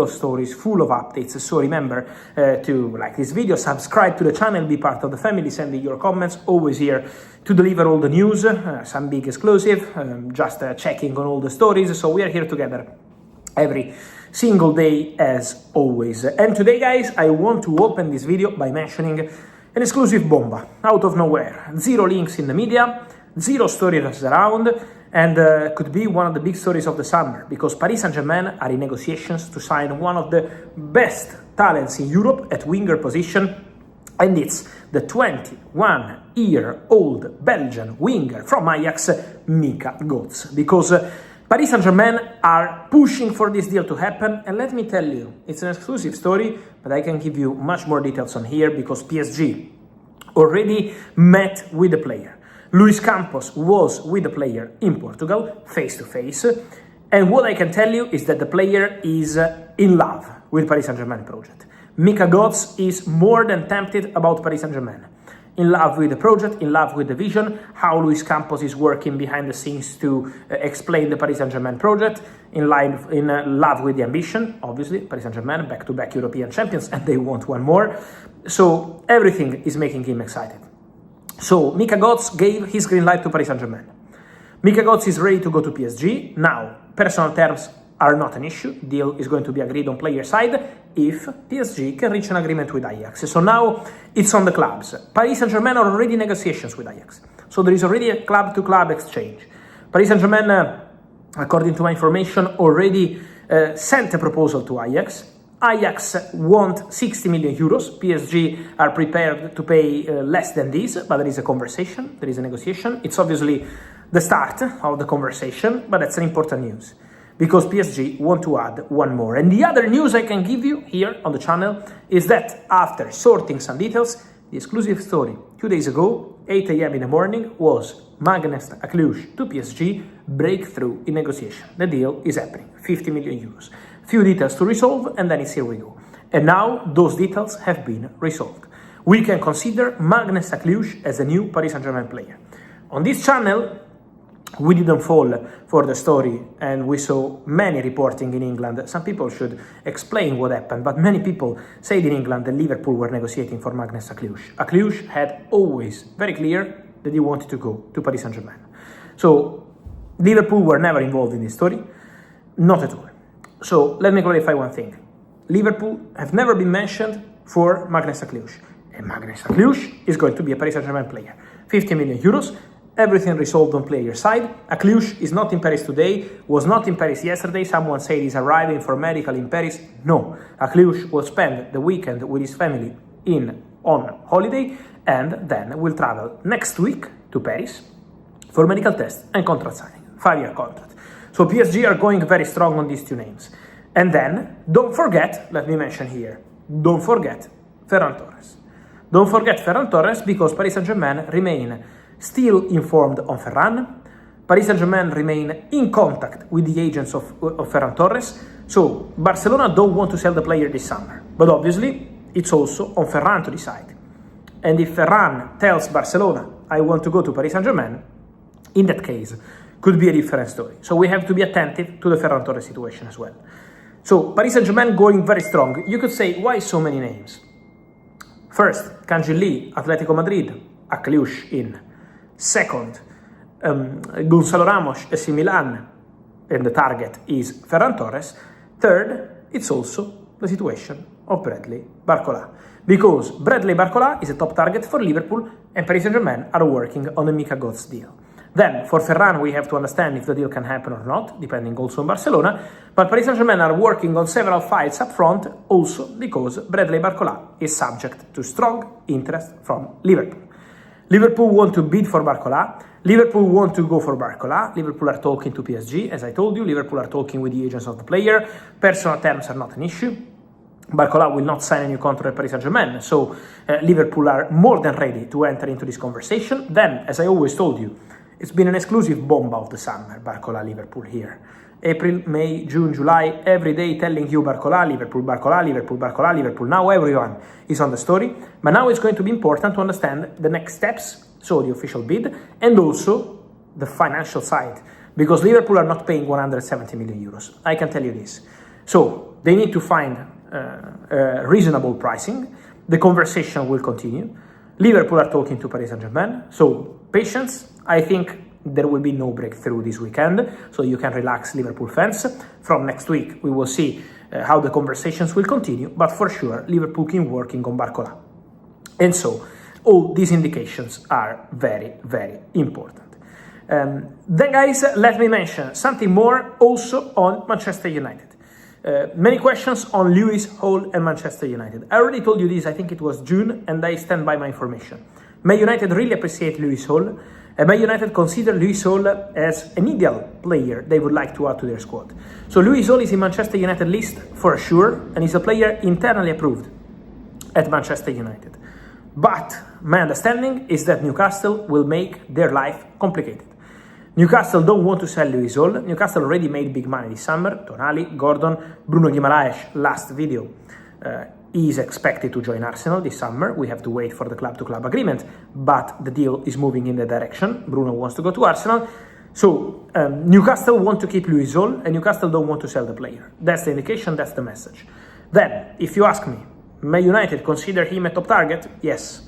of stories, full of updates. So remember to like this video, subscribe to the channel, be part of the family, send me your comments. Always here to deliver all the news, some big exclusive, just checking on all the stories. So we are here together every single day as always. And today, guys, I want to open this video by mentioning an exclusive bomba out of nowhere. Zero links in the media, zero stories around, and could be one of the big stories of the summer, because Paris Saint-Germain are in negotiations to sign one of the best talents in Europe at winger position, and it's the 21-year-old Belgian winger from Ajax, Mika Godts, because Paris Saint-Germain are pushing for this deal to happen. And let me tell you, it's an exclusive story, but I can give you much more details on here, because PSG already met with the player. Luis Campos was with the player in Portugal, face-to-face, and what I can tell you is that the player is in love with Paris Saint-Germain project. Mika Godts is more than tempted about Paris Saint-Germain. In love with the project, in love with the vision, how Luis Campos is working behind the scenes to explain the Paris Saint-Germain project, in love with the ambition, obviously, Paris Saint-Germain, back-to-back European champions, and they want one more. So everything is making him excited. So Mika Godts gave his green light to Paris Saint-Germain. Mika Godts is ready to go to PSG. Now, personal terms are not an issue. Deal is going to be agreed on player side if PSG can reach an agreement with Ajax. So now it's on the clubs. Paris Saint-Germain are already in negotiations with Ajax. So there is already a club-to-club exchange. Paris Saint-Germain, according to my information, already sent a proposal to Ajax. Ajax want 60 million euros. PSG are prepared to pay less than this, but there is a conversation, there is a negotiation. It's obviously the start of the conversation, but that's an important news, because PSG want to add one more. And the other news I can give you here on the channel is that after sorting some details, the exclusive story 2 days ago, 8 a.m. in the morning, was Magnus Cluj to PSG, breakthrough in negotiation. The deal is happening, 50 million euros. Few details to resolve, and then it's here we go. And now those details have been resolved. We can consider Magnus Cluj as a new Paris Saint-Germain player. On this channel, we didn't fall for the story, and we saw many reporting in England. Some people should explain what happened, but many people said in England that Liverpool were negotiating for Magnus Cluj. Cluj had always very clear that he wanted to go to Paris Saint-Germain. So Liverpool were never involved in this story, not at all. So let me clarify one thing. Liverpool have never been mentioned for Magnus Cluj, and Magnus Cluj is going to be a Paris Saint-Germain player. 50 million euros. Everything resolved on player side. Cluj is not in Paris today, was not in Paris yesterday. Someone said he's arriving for medical in Paris. No, Cluj will spend the weekend with his family on holiday, and then will travel next week to Paris for medical tests and contract signing, 5-year contract. So PSG are going very strong on these two names. And then, don't forget, let me mention here, don't forget Ferran Torres. Don't forget Ferran Torres, because Paris Saint-Germain remain still informed on Ferran. Paris Saint-Germain remain in contact with the agents of Ferran Torres. So Barcelona don't want to sell the player this summer. But obviously, it's also on Ferran to decide. And if Ferran tells Barcelona, I want to go to Paris Saint-Germain, in that case, could be a different story. So we have to be attentive to the Ferran Torres situation as well. So Paris Saint-Germain going very strong. You could say, why so many names? First, 𝐁𝐑𝐄𝐀𝐊𝐈, Atletico Madrid, Cluj in. Second, Gonzalo Ramos, AC Milan, and the target is Ferran Torres. Third, it's also the situation of Bradley Barcola, because Bradley Barcola is a top target for Liverpool, and Paris Saint-Germain are working on a Mika Godts deal. Then, for Ferran, we have to understand if the deal can happen or not, depending also on Barcelona. But Paris Saint-Germain are working on several files up front, also because Bradley Barcola is subject to strong interest from Liverpool. Liverpool want to bid for Barcola. Liverpool want to go for Barcola. Liverpool are talking to PSG, as I told you. Liverpool are talking with the agents of the player. Personal terms are not an issue. Barcola will not sign a new contract at Paris Saint-Germain, so Liverpool are more than ready to enter into this conversation. Then, as I always told you, it's been an exclusive bomba of the summer, Barcola, Liverpool here. April, May, June, July, every day telling you Barcola, Liverpool, Barcola, Liverpool, Barcola, Liverpool. Now everyone is on the story, but now it's going to be important to understand the next steps, so the official bid, and also the financial side, because Liverpool are not paying 170 million euros. I can tell you this. So they need to find reasonable pricing. The conversation will continue. Liverpool are talking to Paris Saint-Germain, so patience. I think there will be no breakthrough this weekend, so you can relax, Liverpool fans. From next week, we will see how the conversations will continue, but for sure, Liverpool keep working on Barcola. And so, all these indications are very, very important. Then, guys, let me mention something more also on Manchester United. Many questions on Lewis Hall and Manchester United. I already told you this, I think it was June, and I stand by my information. Man United really appreciate Lewis Hall, and Man United consider Lewis Hall as an ideal player they would like to add to their squad. So Lewis Hall is in Manchester United list for sure, and is a player internally approved at Manchester United. But my understanding is that Newcastle will make their life complicated. Newcastle don't want to sell Lewis Hall. Newcastle already made big money this summer. Tonali, Gordon, Bruno 𝐁𝐿𝐆, last video, is expected to join Arsenal this summer. We have to wait for the club-to-club agreement, but the deal is moving in the direction. Bruno wants to go to Arsenal. So Newcastle want to keep Lewis Hall, and Newcastle don't want to sell the player. That's the indication, that's the message. Then, if you ask me, may United consider him a top target? Yes.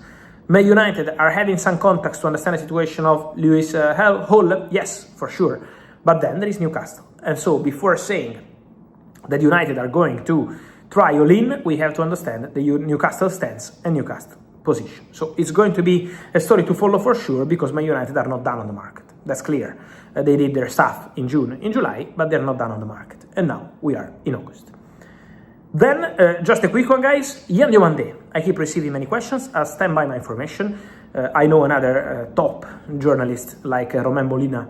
May United are having some contacts to understand the situation of Lewis Hall? Yes, for sure. But then there is Newcastle. And so before saying that United are going to try all in, we have to understand the Newcastle stance and Newcastle position. So it's going to be a story to follow for sure, because Man United are not done on the market. That's clear. They did their stuff in June, in July, but they're not done on the market. And now we are in August. Then, just a quick one, guys. Diomande. I keep receiving many questions. I'll stand by my information. I know another top journalist like Romain Molina,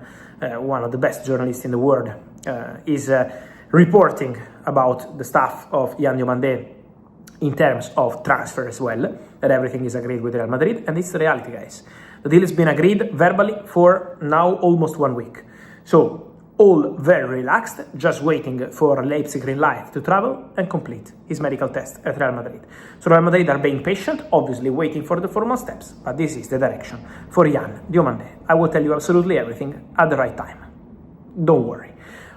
one of the best journalists in the world, is reporting about the stuff of Diomande in terms of transfer as well, that everything is agreed with Real Madrid, and it's the reality, guys. The deal has been agreed verbally for now almost 1 week. So, all very relaxed, just waiting for Leipzig green light to travel and complete his medical test at Real Madrid. So Real Madrid are being patient, obviously waiting for the formal steps, but this is the direction for Diomande. I will tell you absolutely everything at the right time. Don't worry.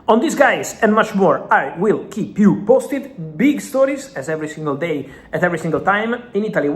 On this, guys, and much more, I will keep you posted. Big stories as every single day, at every single time in Italy.